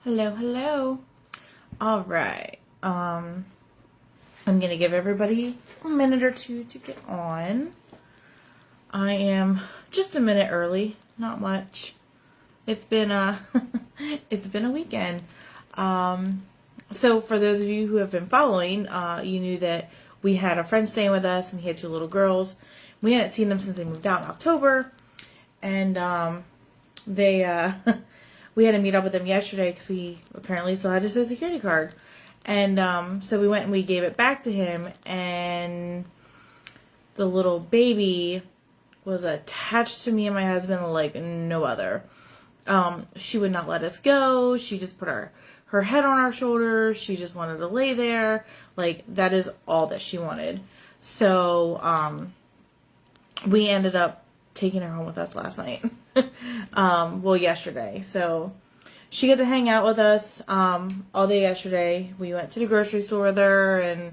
Hello, hello. All right. I'm gonna give everybody a minute or two to get on. I am just a minute early, not much. It's been a it's been a weekend. So for those of you who have been following, you knew that we had a friend staying with us, and he had two little girls. We hadn't seen them since they moved out in October, and they we had to meet up with them yesterday because we apparently still had his social security card. And so we went and we gave it back to him, and the little baby was attached to me and my husband like no other. She would not let us go. She just put her head on our shoulders. She just wanted to lay there. Like, that is all that she wanted. So we ended up taking her home with us last night. Well, yesterday. So she got to hang out with us all day yesterday. We went to the grocery store with her and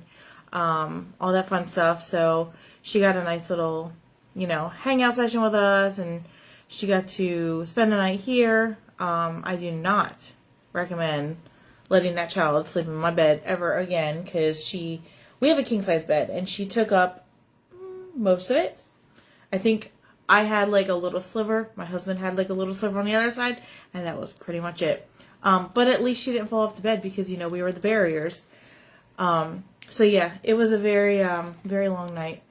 all that fun stuff. So she got a nice little, hangout session with us, and she got to spend the night here. I do not recommend letting that child sleep in my bed ever again, because we have a king size bed, and she took up most of it. I think I had like a little sliver. My husband had like a little sliver on the other side, and that was pretty much it. But at least she didn't fall off the bed because, we were the barriers. So yeah, it was a very, very long night.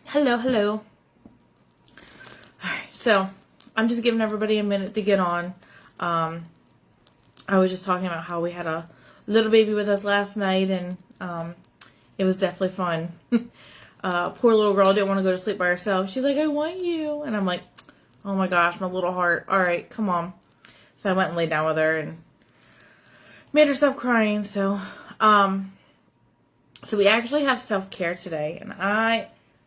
Hello, hello. Alright, so I'm just giving everybody a minute to get on. I was just talking about how we had a little baby with us last night, and it was definitely fun. Poor little girl didn't want to go to sleep by herself. She's like, I want you. And I'm like, oh my gosh, my little heart. All right, come on. So I went and laid down with her and made her stop crying. So we actually have self-care today. And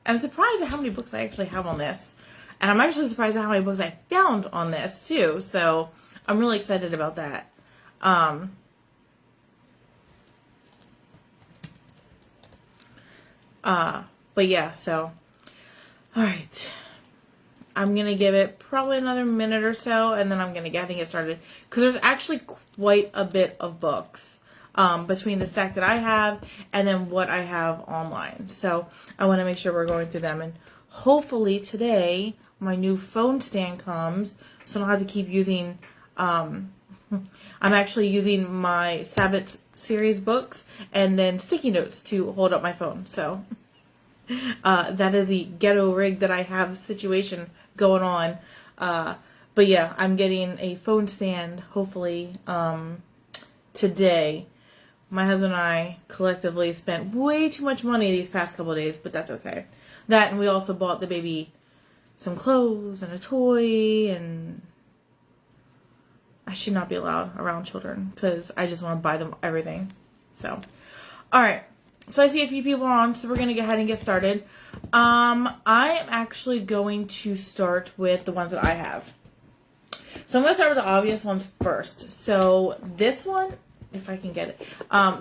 I'm surprised at how many books I actually have on this. And I'm actually surprised at how many books I found on this too. So I'm really excited about that. But yeah, so, alright, I'm going to give it probably another minute or so, and then I'm going to get started, because there's actually quite a bit of books, between the stack that I have, and then what I have online, so I want to make sure we're going through them, and hopefully today, my new phone stand comes, so I don't have to keep using, I'm actually using my Sabbath series books, and then sticky notes to hold up my phone, so... that is the ghetto rig that I have situation going on. But yeah, I'm getting a phone stand, hopefully, today. My husband and I collectively spent way too much money these past couple of days, but that's okay. That, and we also bought the baby some clothes and a toy, and I should not be allowed around children, because I just want to buy them everything. So, alright. So I see a few people on, so we're going to go ahead and get started. I am actually going to start with the ones that I have. So I'm going to start with the obvious ones first. So this one, if I can get it.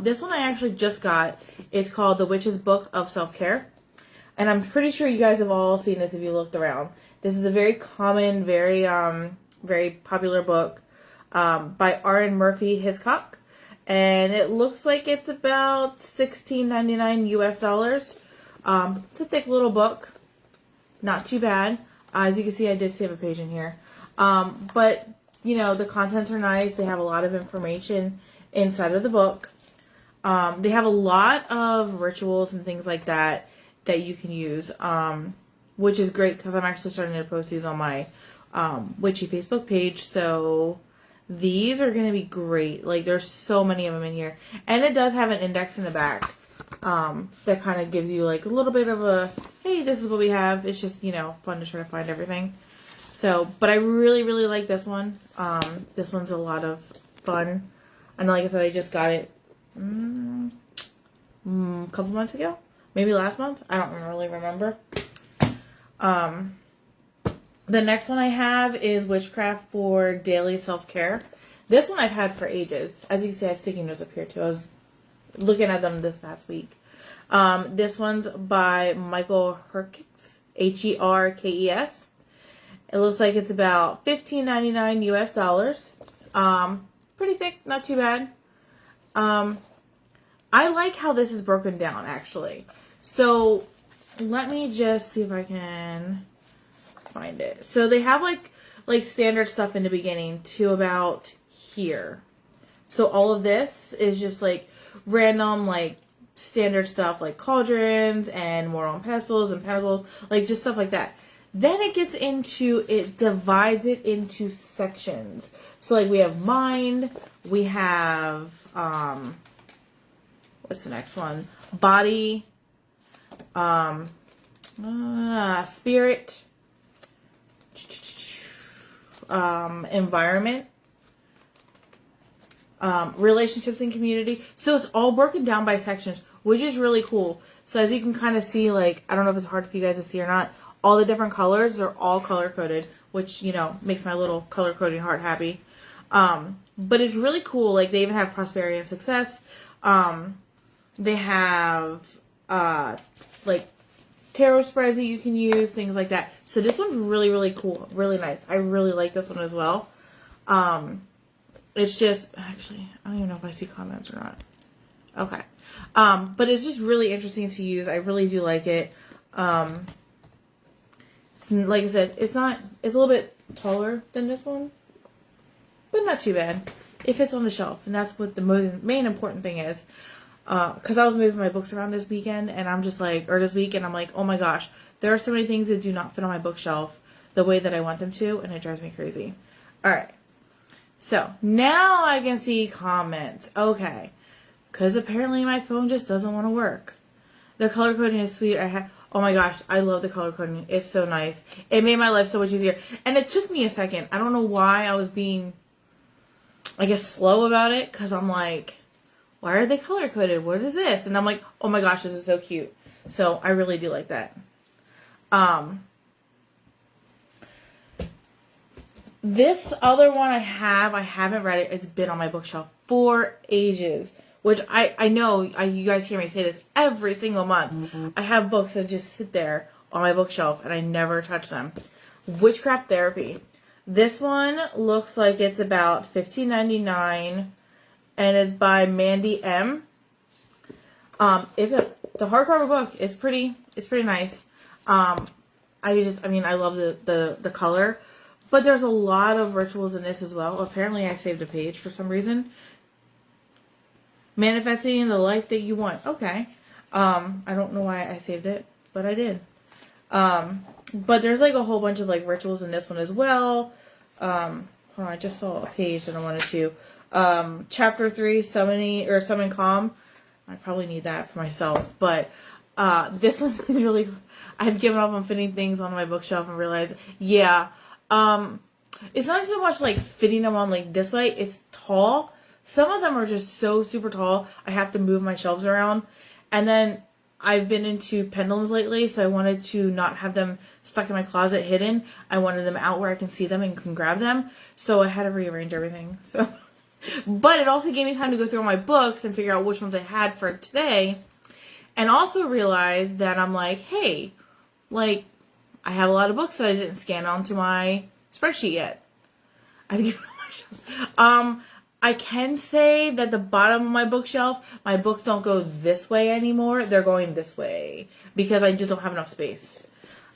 This one I actually just got. It's called The Witch's Book of Self-Care. And I'm pretty sure you guys have all seen this if you looked around. This is a very common, very popular book by R.N. Murphy Hiscock. And it looks like it's about $16.99 US. It's a thick little book. Not too bad. As you can see, I did save a page in here. But, the contents are nice. They have a lot of information inside of the book. They have a lot of rituals and things like that you can use. Which is great, because I'm actually starting to post these on my witchy Facebook page. So... these are going to be great. Like, there's so many of them in here. And it does have an index in the back that kind of gives you, like, a little bit of a, hey, this is what we have. It's just, fun to try to find everything. So, but I really, really like this one. This one's a lot of fun. And like I said, I just got it a couple months ago. Maybe last month. I don't really remember. The next one I have is Witchcraft for Daily Self-Care. This one I've had for ages. As you can see, I have sticky notes up here too. I was looking at them this past week. This one's by Michael Herkes, Herkes. It looks like it's about $15.99 US dollars. Pretty thick, not too bad. I like how this is broken down, actually. So let me just see if I can find it. So they have like standard stuff in the beginning to about here. So all of this is just like random like standard stuff like cauldrons and more on pestles and pentacles, like just stuff like that. Then it gets into, it divides it into sections. So like we have mind, we have what's the next one? Body, spirit, environment, relationships and community. So it's all broken down by sections, which is really cool. So as you can kind of see, like, I don't know if it's hard for you guys to see or not, all the different colors are all color coded, which, you know, makes my little color coding heart happy. But it's really cool. Like, they even have prosperity and success. They have, like, tarot spreads that you can use, things like that. So this one's really, really cool. Really nice. I really like this one as well. It's just, actually, I don't even know if I see comments or not. Okay. But it's just really interesting to use. I really do like it. Like I said, it's a little bit taller than this one, but not too bad. It fits on the shelf, and that's what the main important thing is. Because I was moving my books around this weekend, and I'm just like, or this week, and I'm like, oh my gosh, there are so many things that do not fit on my bookshelf the way that I want them to, and it drives me crazy. Alright, so now I can see comments. Okay, because apparently my phone just doesn't want to work. The color coding is sweet. Oh my gosh, I love the color coding. It's so nice. It made my life so much easier. And it took me a second. I don't know why I was being, I guess, slow about it, because I'm like, why are they color coded? What is this? And I'm like, oh my gosh, this is so cute. So I really do like that. This other one I haven't read it. It's been on my bookshelf for ages. Which I know, you guys hear me say this every single month. Mm-hmm. I have books that just sit there on my bookshelf and I never touch them. Witchcraft Therapy. This one looks like it's about $15.99. And it's by Mandy M. It's a hardcover book. It's pretty nice. I love the color. But there's a lot of rituals in this as well. Apparently I saved a page for some reason. Manifesting the life that you want. Okay. I don't know why I saved it, but I did. But there's like a whole bunch of like rituals in this one as well. Hold on, I just saw a page that I wanted to. Chapter 3, Summon Calm. I probably need that for myself, but this one's really, I've given up on fitting things on my bookshelf and realized, yeah, it's not so much like fitting them on like this way, it's tall. Some of them are just so super tall, I have to move my shelves around. And then I've been into pendulums lately, so I wanted to not have them stuck in my closet hidden. I wanted them out where I can see them and can grab them. So I had to rearrange everything. So, but it also gave me time to go through all my books and figure out which ones I had for today. And also realize that I'm like, hey, like, I have a lot of books that I didn't scan onto my spreadsheet yet. I've given all my shelves. I can say that the bottom of my bookshelf, my books don't go this way anymore. They're going this way because I just don't have enough space.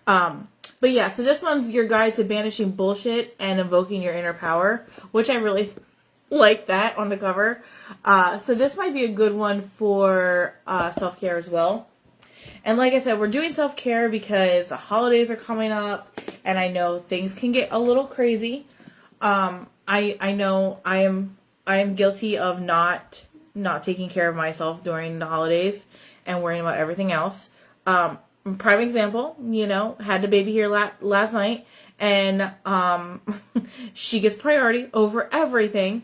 But yeah, so this one's your guide to banishing bullshit and invoking your inner power, which I really like that on the cover. So this might be a good one for self-care as well. And like I said, we're doing self-care because the holidays are coming up and I know things can get a little crazy. I know I am guilty of not taking care of myself during the holidays and worrying about everything else. Prime example, had the baby here last night, and she gets priority over everything,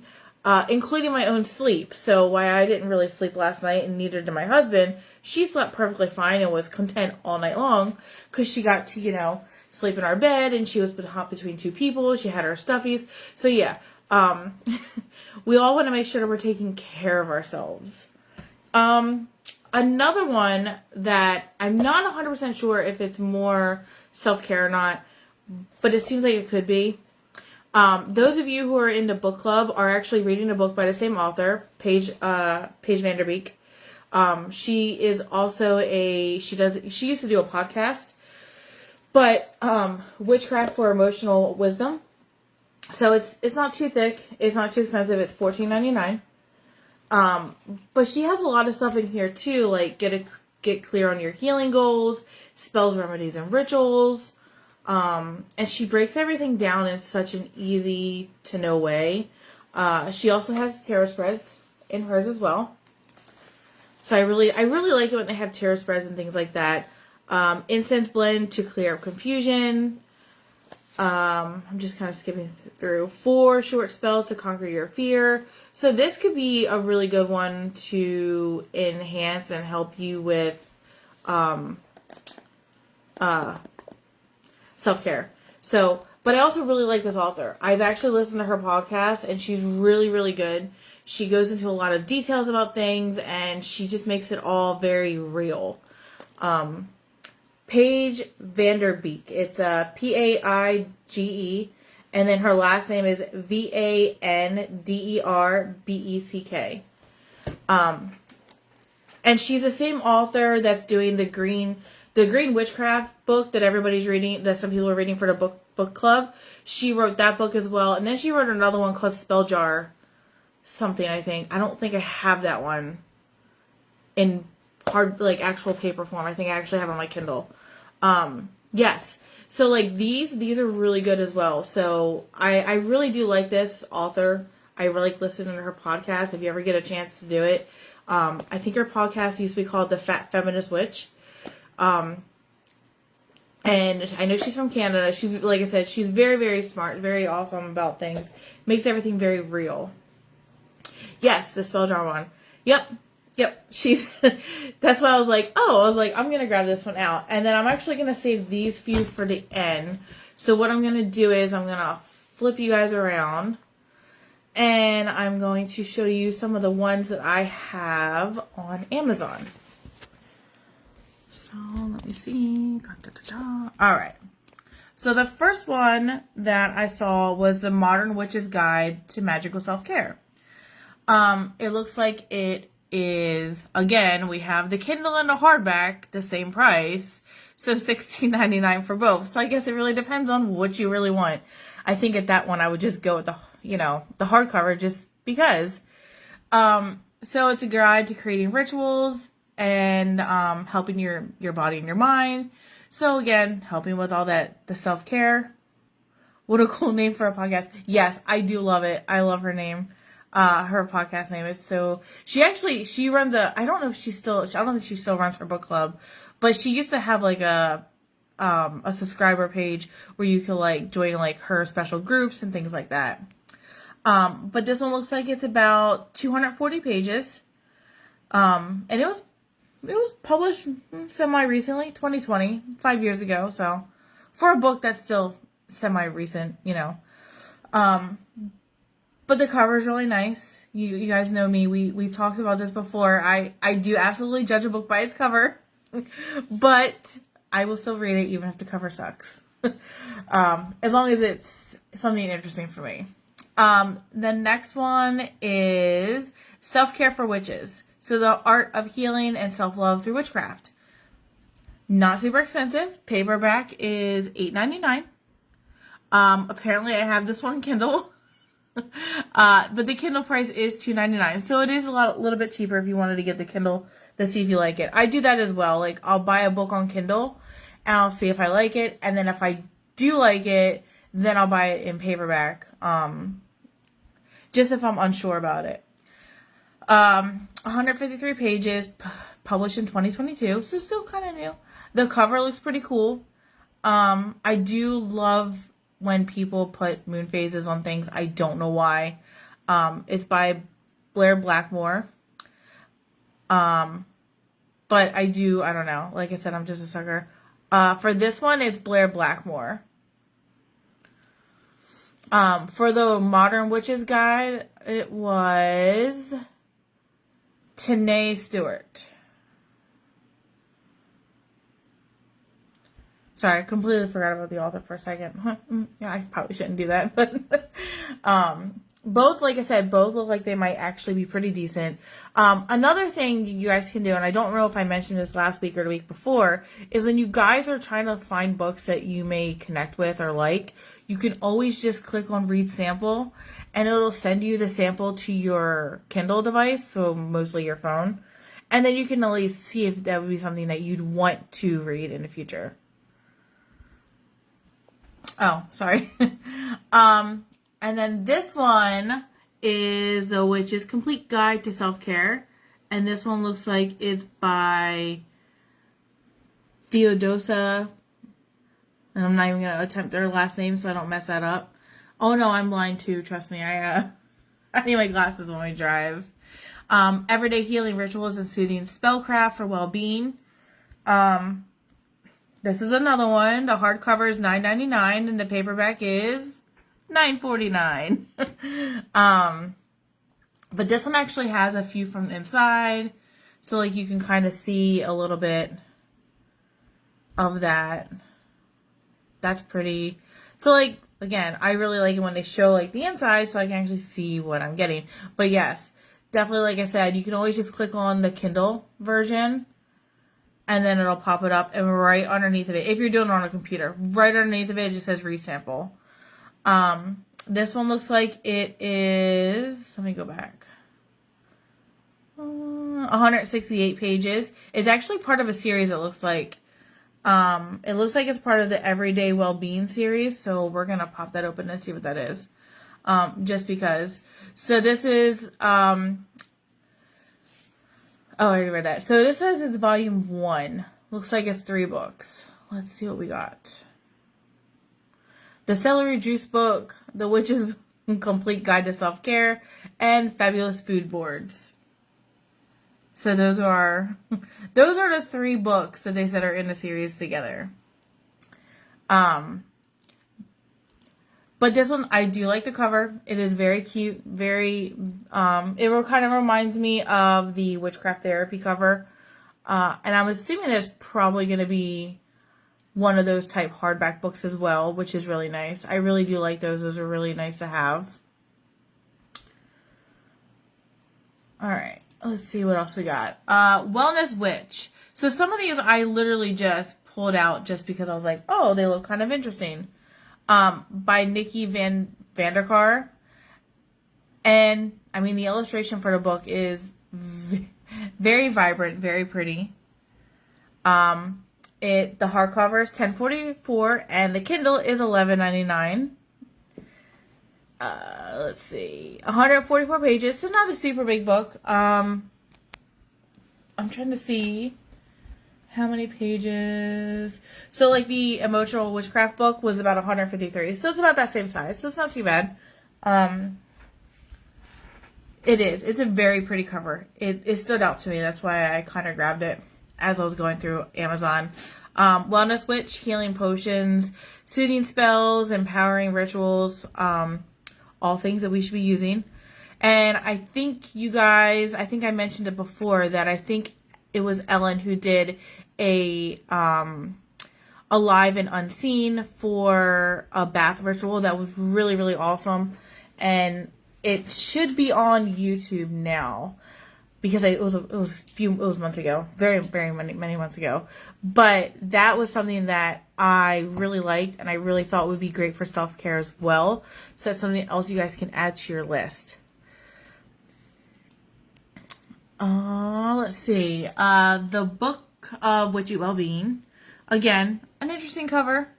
including my own sleep. So while I didn't really sleep last night, and neither did my husband, she slept perfectly fine and was content all night long because she got to, sleep in our bed, and she was between two people. She had her stuffies. So yeah. We all want to make sure that we're taking care of ourselves. Another one that I'm not 100% sure if it's more self-care or not, but it seems like it could be. Those of you who are into book club are actually reading a book by the same author, Paige Vanderbeek. She is also she used to do a podcast, but Witchcraft for Emotional Wisdom. So it's not too thick, it's not too expensive, it's $14.99. But she has a lot of stuff in here too, like get clear on your healing goals, spells, remedies, and rituals. And she breaks everything down in such an easy to know way. She also has tarot spreads in hers as well. So I really like it when they have tarot spreads and things like that. Incense blend to clear up confusion. I'm just kind of skipping through 4 short spells to conquer your fear. So this could be a really good one to enhance and help you with self-care. So, but I also really like this author. I've actually listened to her podcast, and she's really, really good. She goes into a lot of details about things, and she just makes it all very real. Paige Vanderbeek. It's Paige, and then her last name is Vanderbeck. And she's the same author that's doing the Green Witchcraft book that everybody's reading, that some people are reading for the book club. She wrote that book as well, and then she wrote another one called Spell Jar something, I think. I don't think I have that one in hard, like, actual paper form. I think I actually have it on my Kindle. Yes. So, like, these are really good as well. So, I really do like this author. I really like listening to her podcast. If you ever get a chance to do it. I think her podcast used to be called The Fat Feminist Witch. And I know she's from Canada. She's, like I said, she's very, very smart, very awesome about things. Makes everything very real. Yes, the spell jar one. Yep. She's, that's why I was like, I'm going to grab this one out. And then I'm actually going to save these few for the end. So what I'm going to do is I'm going to flip you guys around. And I'm going to show you some of the ones that I have on Amazon. So let me see. Alright. So the first one that I saw was the Modern Witch's Guide to Magical Self-Care. It looks like it is, again, we have the Kindle and the hardback, the same price. So $16.99 for both. So I guess it really depends on what you really want. I think at that one I would just go with the hardcover just because. So it's a guide to creating rituals and helping your body and your mind. So again, helping with all that, the self-care. What a cool name for a podcast. Yes, I do love it. I love her name. Her podcast name is she runs I don't think she still runs her book club, but she used to have like a subscriber page where you could like join like her special groups and things like that. But this one looks like it's about 240 pages. And it was published semi-recently, 2020, 5 years ago. So for a book that's still semi-recent, but the cover is really nice. You guys know me. We've talked about this before. I do absolutely judge a book by its cover, but I will still read it even if the cover sucks. As long as it's something interesting for me. The next one is Self-Care for Witches. So the Art of Healing and Self-Love Through Witchcraft. Not super expensive. Paperback is $8.99. Apparently I have this one Kindle. But the Kindle price is $2.99. So it is a little bit cheaper if you wanted to get the Kindle to see if you like it. I do that as well. Like, I'll buy a book on Kindle and I'll see if I like it. And then if I do like it, then I'll buy it in paperback. Just if I'm unsure about it. 153 pages, published in 2022. So still kind of new. The cover looks pretty cool. I do love when people put moon phases on things. I don't know why. It's by Blair Blackmore. But I don't know. Like I said, I'm just a sucker. For this one, it's Blair Blackmore. For the Modern Witch's Guide, it was Tanae Stewart. Sorry, I completely forgot about the author for a second. Yeah, I probably shouldn't do that, but both, like I said, both look like they might actually be pretty decent. Another thing you guys can do, and I don't know if I mentioned this last week or the week before, is when you guys are trying to find books that you may connect with or like, you can always just click on read sample and it'll send you the sample to your Kindle device, so mostly your phone. And then you can at least see if that would be something that you'd want to read in the future. Oh, sorry. And then this one is The Witch's Complete Guide to Self-Care. And this one looks like it's by Theodosia. And I'm not even going to attempt their last name so I don't mess that up. Oh no, I'm blind too. Trust me. I need my glasses when I drive. Everyday Healing Rituals and Soothing Spellcraft for Well-Being. This is another one. The hardcover is $9.99 and the paperback is $9.49. But this one actually has a few from the inside. So like you can kind of see a little bit of that. That's pretty. So like, again, I really like it when they show like the inside so I can actually see what I'm getting. But yes, definitely, like I said, you can always just click on the Kindle version and then it'll pop it up, and right underneath of it, if you're doing it on a computer, right underneath of it, it just says read sample. This one looks like it is, let me go back, 168 pages. It's actually part of a series, it looks like. It looks like it's part of the Everyday Well-Being series, so we're going to pop that open and see what that is. Just because. So this is, oh, I already read that. So this says it's volume 1. Looks like it's 3 books. Let's see what we got. The Celery Juice Book, The Witch's Complete Guide to Self-Care, and Fabulous Food Boards. So those are the 3 books that they said are in the series together. But this one, I do like the cover. It is very cute. Very, it kind of reminds me of the Witchcraft Therapy cover. And I'm assuming there's probably going to be one of those type hardback books as well, which is really nice. I really do like those. Those are really nice to have. All right. Let's see what else we got. Wellness Witch. So some of these I literally just pulled out just because I was like, oh, they look kind of interesting. By Nikki Vanderkar. And, I mean, the illustration for the book is very vibrant, very pretty. The hardcover is $10.44 and the Kindle is $11.99. Let's see, 144 pages, so not a super big book. I'm trying to see how many pages. So like the Emotional Witchcraft book was about 153, so it's about that same size, so it's not too bad. It's a very pretty cover. It stood out to me, that's why I kind of grabbed it as I was going through Amazon. Wellness Witch, healing potions, soothing spells, empowering rituals, all things that we should be using. And I think you guys, I think I mentioned it before that I think it was Ellen who did a live and unseen for a bath ritual that was really, really awesome. And it should be on YouTube now because it was months ago, very, very many months ago. But that was something that I really liked and I really thought would be great for self-care as well. So that's something else you guys can add to your list. Let's see. The Book of Witchy Wellbeing. Again, an interesting cover.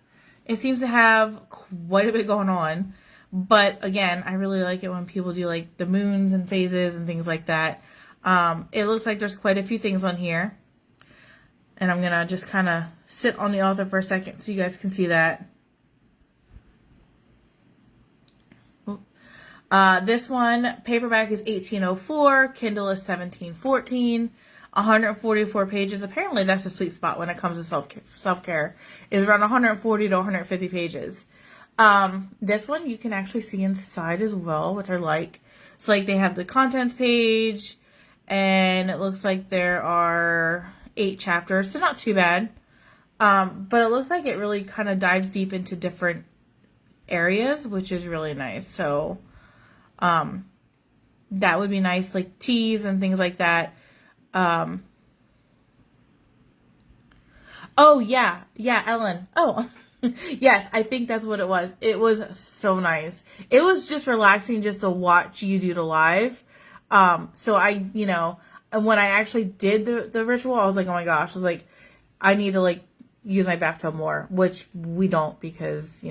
It seems to have quite a bit going on. But again, I really like it when people do like the moons and phases and things like that. It looks like there's quite a few things on here. And I'm going to just kind of sit on the author for a second so you guys can see that. This one, paperback is $18.04, Kindle is $17.14, 144 pages. Apparently that's a sweet spot when it comes to self-care, is around 140 to 150 pages. This one you can actually see inside as well, which I like. So like they have the contents page, and it looks like there are 8 chapters, so not too bad. But it looks like it really kind of dives deep into different areas, which is really nice. So, that would be nice, like teas and things like that. Oh, yeah. Yeah, Ellen. Oh, yes, I think that's what it was. It was so nice. It was just relaxing just to watch you do the live. So I, and when I actually did the ritual, I was like, oh my gosh, I was like, I need to like use my bathtub more, which we don't because,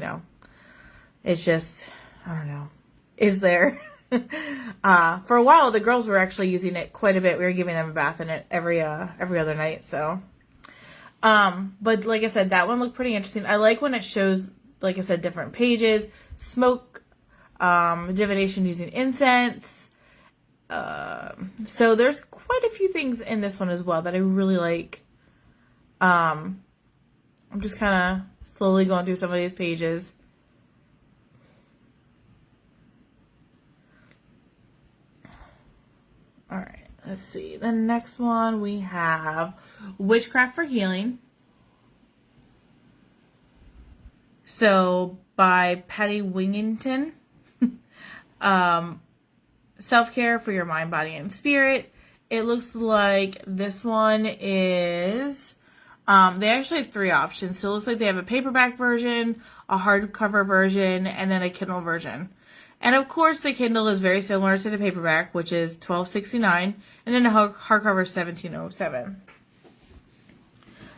it's just, I don't know, is there. For a while, the girls were actually using it quite a bit. We were giving them a bath in it every other night, so. But like I said, that one looked pretty interesting. I like when it shows, like I said, different pages, smoke, divination using incense. So there's quite a few things in this one as well that I really like. I'm just kind of slowly going through some of these pages. All right, let's see. The next one we have Witchcraft for Healing. So by Patty Wingington. Self-care for your mind, body, and spirit. It looks like this one is, they actually have 3 options. So it looks like they have a paperback version, a hardcover version, and then a Kindle version. And of course, the Kindle is very similar to the paperback, which is $12.69, and then the hardcover is $17.07.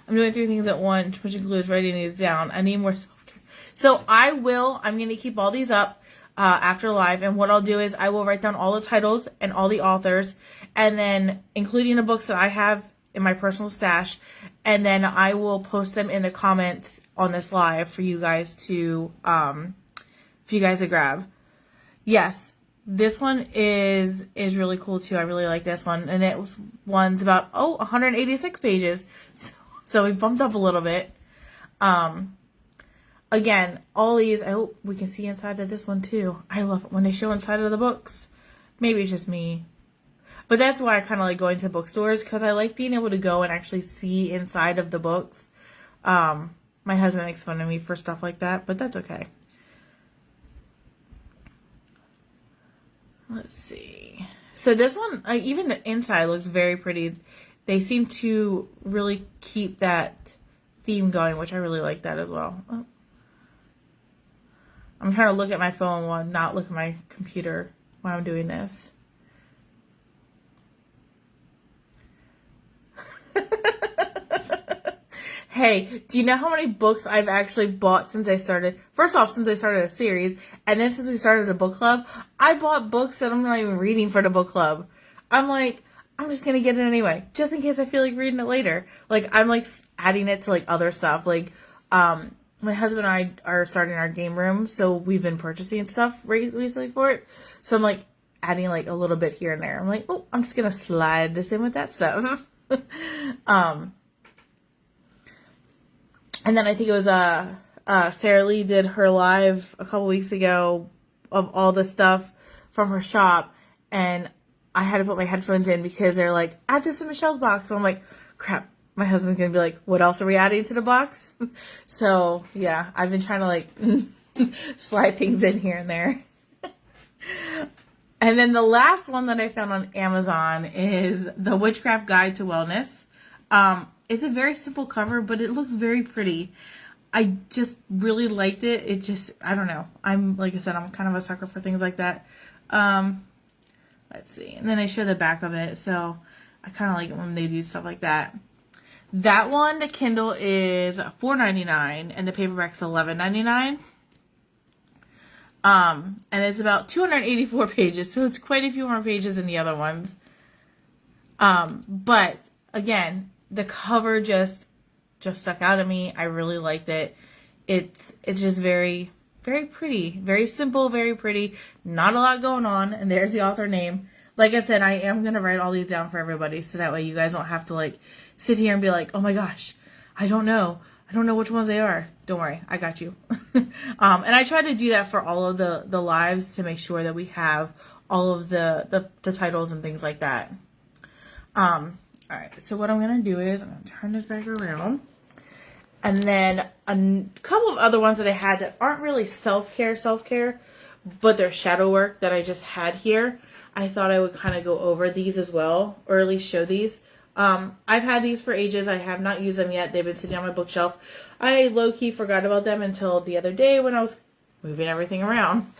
I'm doing 3 things at once, which includes writing these down. I need more self-care. So I'm going to keep all these up after live, and what I'll do is I will write down all the titles and all the authors, and then including the books that I have in my personal stash, and then I will post them in the comments on this live for you guys to grab. Yes, this one is really cool too. I really like this one, and one's about 186 pages, so we bumped up a little bit. Again, all these, I hope we can see inside of this one too. I love it when they show inside of the books. Maybe it's just me. But that's why I kind of like going to bookstores, because I like being able to go and actually see inside of the books. My husband makes fun of me for stuff like that, but that's okay. Let's see. So this one, even the inside looks very pretty. They seem to really keep that theme going, which I really like that as well. Oh. I'm trying to look at my phone while not look at my computer while I'm doing this. Hey, do you know how many books I've actually bought since I started? First off, since I started a series, and then since we started a book club, I bought books that I'm not even reading for the book club. I'm like, I'm just going to get it anyway, just in case I feel like reading it later. Like, I'm like adding it to like other stuff. Like, my husband and I are starting our game room, so we've been purchasing stuff recently for it. So I'm like adding like a little bit here and there. I'm like, oh, I'm just gonna slide this in with that stuff. And then I think it was Sarah Lee did her live a couple weeks ago of all the stuff from her shop, and I had to put my headphones in because they're like, add this in Michelle's box. So I'm like, crap. My husband's going to be like, what else are we adding to the box? So, yeah, I've been trying to, like, slide things in here and there. And then the last one that I found on Amazon is The Witchcraft Guide to Wellness. It's a very simple cover, but it looks very pretty. I just really liked it. It just, I don't know. Like I said, I'm kind of a sucker for things like that. Let's see. And then I show the back of it, so I kind of like it when they do stuff like that. That one, the Kindle is $4.99 and the paperback's $11.99. And it's about 284 pages, so it's quite a few more pages than the other ones. But again, the cover just stuck out at me. I really liked it. It's just very, very pretty, very simple, very pretty. Not a lot going on, and there's the author name. Like I said, I am gonna write all these down for everybody, so that way you guys don't have to like sit here and be like, oh my gosh, I don't know which ones they are. Don't worry, I got you. And I try to do that for all of the lives to make sure that we have all of the titles and things like that. All right, so what I'm gonna do is I'm gonna turn this back around, And then a couple of other ones that I had that aren't really self-care, but they're shadow work that I just had here. I thought I would kind of go over these as well, or at least show these. I've had these for ages. I have not used them yet. They've been sitting on my bookshelf. I low-key forgot about them until the other day when I was moving everything around.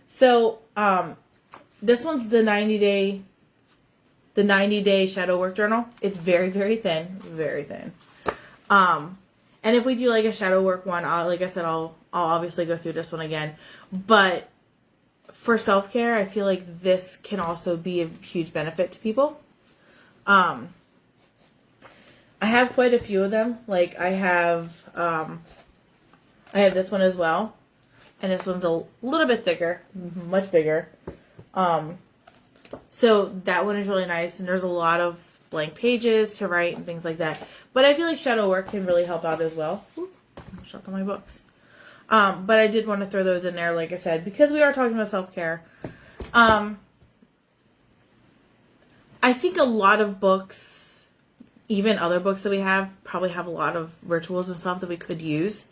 So, this one's the 90-day shadow work journal. It's very, very thin. Very thin. And if we do like a shadow work one, like I said, I'll obviously go through this one again. But for self-care, I feel like this can also be a huge benefit to people. I have quite a few of them. Like I have this one as well. And this one's a little bit thicker, much bigger. So that one is really nice. And there's a lot of blank pages to write and things like that. But I feel like shadow work can really help out as well. Ooh, I'm stuck on my books. But I did want to throw those in there, like I said, because we are talking about self-care. I think a lot of books, even other books that we have, probably have a lot of rituals and stuff that we could use.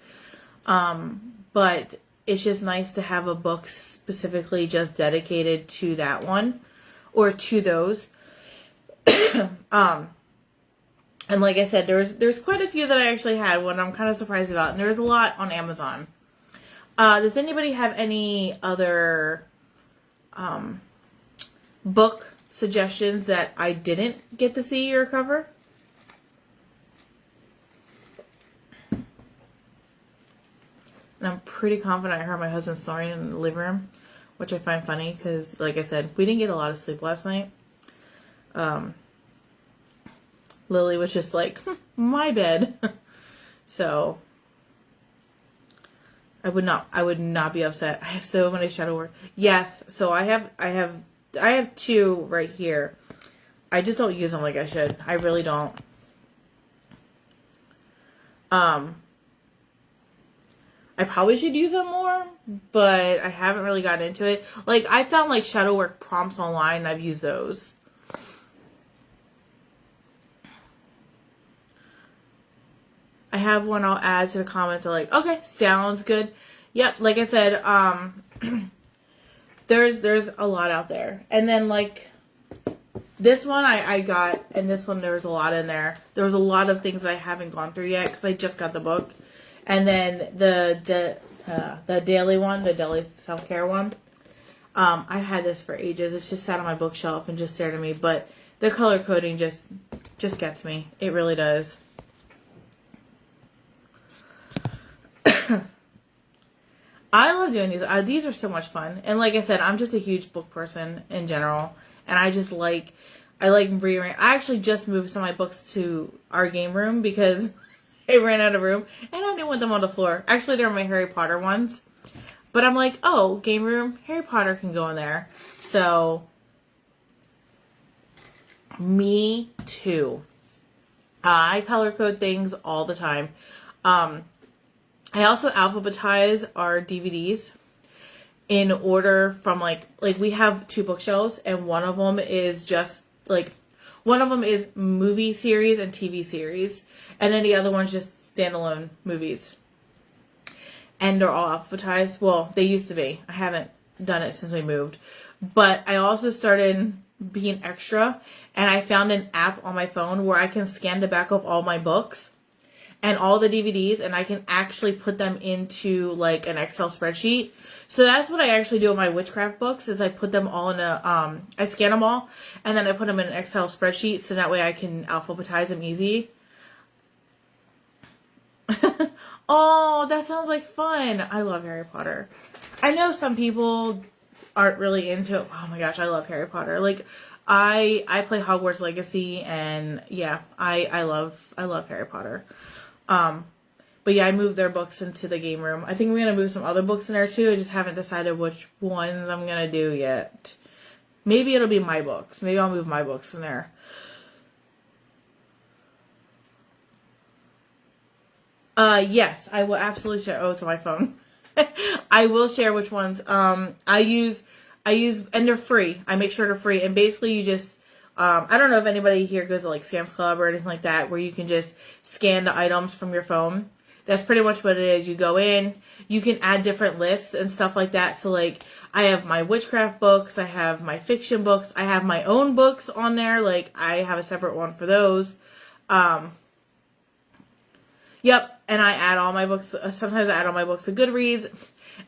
But it's just nice to have a book specifically just dedicated to that one or to those. And like I said, there's quite a few that I actually had one I'm kind of surprised about, and there's a lot on Amazon. Does anybody have any other book suggestions that I didn't get to see or cover? And I'm pretty confident I heard my husband snoring in the living room, which I find funny because, like I said, we didn't get a lot of sleep last night. Lily was just like, my bed. So I would not be upset. I have so many shadow work. Yes, so I have two right here. I just don't use them like I should. I really don't. I probably should use them more, but I haven't really gotten into it. Like I found like shadow work prompts online, and I've used those. I have one I'll add to the comments. I'm like, okay, sounds good. Yep, like I said, there's a lot out there. And then like this one I got, and this one there's a lot in there. There's a lot of things I haven't gone through yet because I just got the book. And then the daily one, the daily self-care one, I've had this for ages. It's just sat on my bookshelf and just stared at me. But the color coding just gets me. It really does. I love doing these. These are so much fun. And like I said, I'm just a huge book person in general. And I like rearranging. I actually just moved some of my books to our game room because I ran out of room. And I didn't want them on the floor. Actually, they're my Harry Potter ones. But I'm like, oh, game room, Harry Potter can go in there. So, me too. I color code things all the time. I also alphabetize our DVDs in order from like we have two bookshelves, and one of them is just like, one of them is movie series and TV series, and then the other one's just standalone movies. And they're all alphabetized. Well, they used to be. I haven't done it since we moved. But I also started being extra, and I found an app on my phone where I can scan the back of all my books and all the DVDs, and I can actually put them into like an Excel spreadsheet. So that's what I actually do with my witchcraft books, is I put them all in a, I scan them all, and then I put them in an Excel spreadsheet, so that way I can alphabetize them easy. Oh, that sounds like fun. I love Harry Potter. I know some people aren't really into it. Oh my gosh, I love Harry Potter. Like, I play Hogwarts Legacy, and yeah, I love Harry Potter. But yeah, I moved their books into the game room. I think I'm going to move some other books in there too. I just haven't decided which ones I'm going to do yet. Maybe it'll be my books. Maybe I'll move my books in there. Yes, I will absolutely share. Oh, it's on my phone. I will share which ones. I use, and they're free. I make sure they're free. And basically you just, I don't know if anybody here goes to like Sam's Club or anything like that, where you can just scan the items from your phone. That's pretty much what it is. You go in, you can add different lists and stuff like that. So like, I have my witchcraft books, I have my fiction books, I have my own books on there. Like, I have a separate one for those. Yep, and I add all my books, sometimes I add all my books to Goodreads.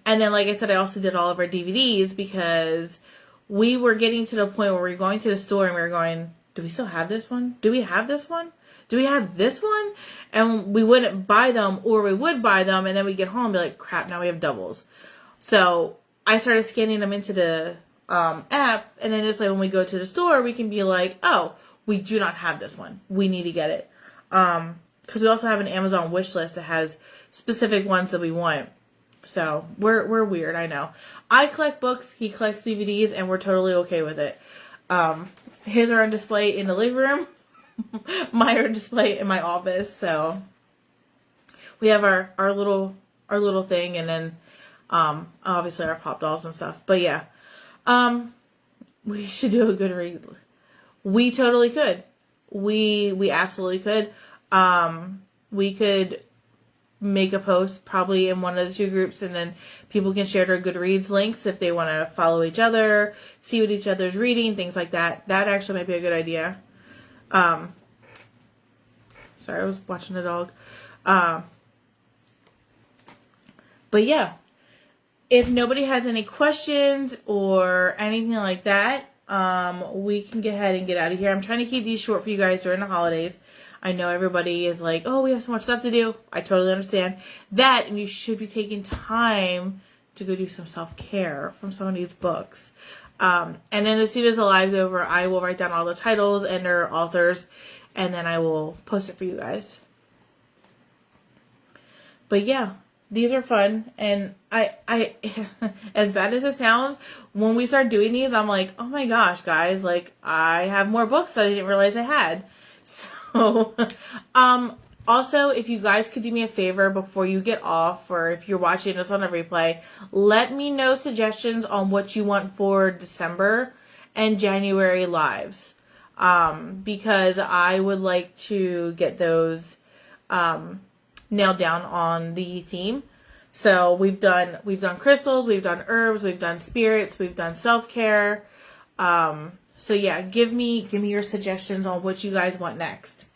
And then, like I said, I also did all of our DVDs because we were getting to the point where we were going to the store and we were going, do we still have this one? Do we have this one? Do we have this one? And we wouldn't buy them, or we would buy them and then we get home and be like, crap, now we have doubles. So I started scanning them into the app, and then just like when we go to the store, we can be like, oh, we do not have this one. We need to get it. Because we also have an Amazon wish list that has specific ones that we want. So we're weird, I know. I collect books, he collects DVDs, and we're totally okay with it. His are on display in the living room. Mine are on display in my office. So we have our little thing, and then obviously our pop dolls and stuff. But yeah, we should do a good read. We totally could. We absolutely could. We could make a post probably in one of the two groups, and then people can share their Goodreads links if they want to follow each other, see what each other's reading, things like that. That actually might be a good idea. Sorry, I was watching the dog. But yeah, if nobody has any questions or anything like that, we can go ahead and get out of here. I'm trying to keep these short for you guys during the holidays. I know everybody is like, oh, we have so much stuff to do. I totally understand that. And you should be taking time to go do some self-care from some of these books. And then as soon as the live's over, I will write down all the titles and their authors, and then I will post it for you guys. But yeah, these are fun. And I as bad as it sounds, when we start doing these, I'm like, oh my gosh, guys, like I have more books that I didn't realize I had. So, also, if you guys could do me a favor before you get off, or if you're watching this on a replay, let me know suggestions on what you want for December and January lives. Because I would like to get those, nailed down on the theme. So we've done crystals, we've done herbs, we've done spirits, we've done self-care. So yeah, give me your suggestions on what you guys want next.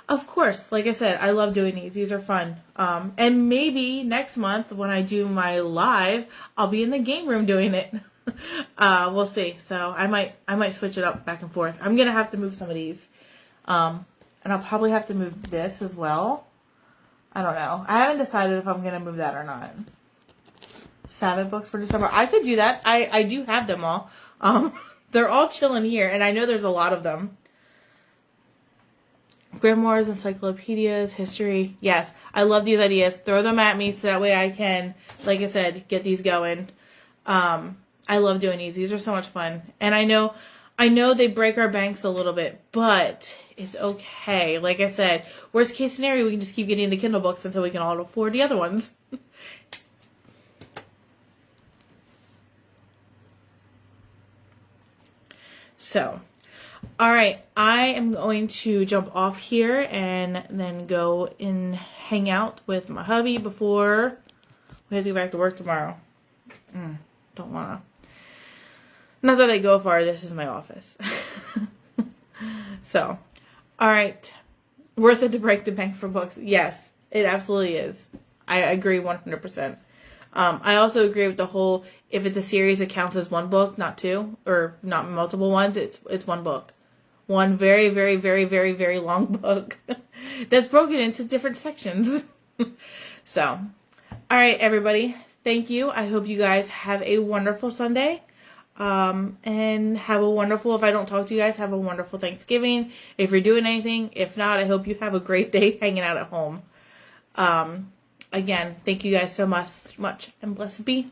Of course, like I said, I love doing these. These are fun. And maybe next month when I do my live, I'll be in the game room doing it. We'll see. So I might switch it up back and forth. I'm gonna have to move some of these. And I'll probably have to move this as well. I don't know. I haven't decided if I'm gonna move that or not. 7 books for December. I could do that. I do have them all. They're all chilling here, and I know there's a lot of them. Grimoires, encyclopedias, history. Yes, I love these ideas. Throw them at me so that way I can, like I said, get these going. I love doing these. These are so much fun. And I know they break our banks a little bit, but it's okay. Like I said, worst case scenario, we can just keep getting the Kindle books until we can all afford the other ones. So, all right, I am going to jump off here and then go and hang out with my hubby before we have to go back to work tomorrow. Don't want to. Not that I go far, this is my office. So, all right, worth it to break the bank for books? Yes, it absolutely is. I agree 100%. I also agree with the whole, if it's a series, it counts as one book, not two, or not multiple ones. It's one book. One very, very, very, very, very long book that's broken into different sections. So, all right, everybody. Thank you. I hope you guys have a wonderful Sunday. And have a wonderful, if I don't talk to you guys, have a wonderful Thanksgiving. If you're doing anything, if not, I hope you have a great day hanging out at home. Again, thank you guys so much, and blessed be.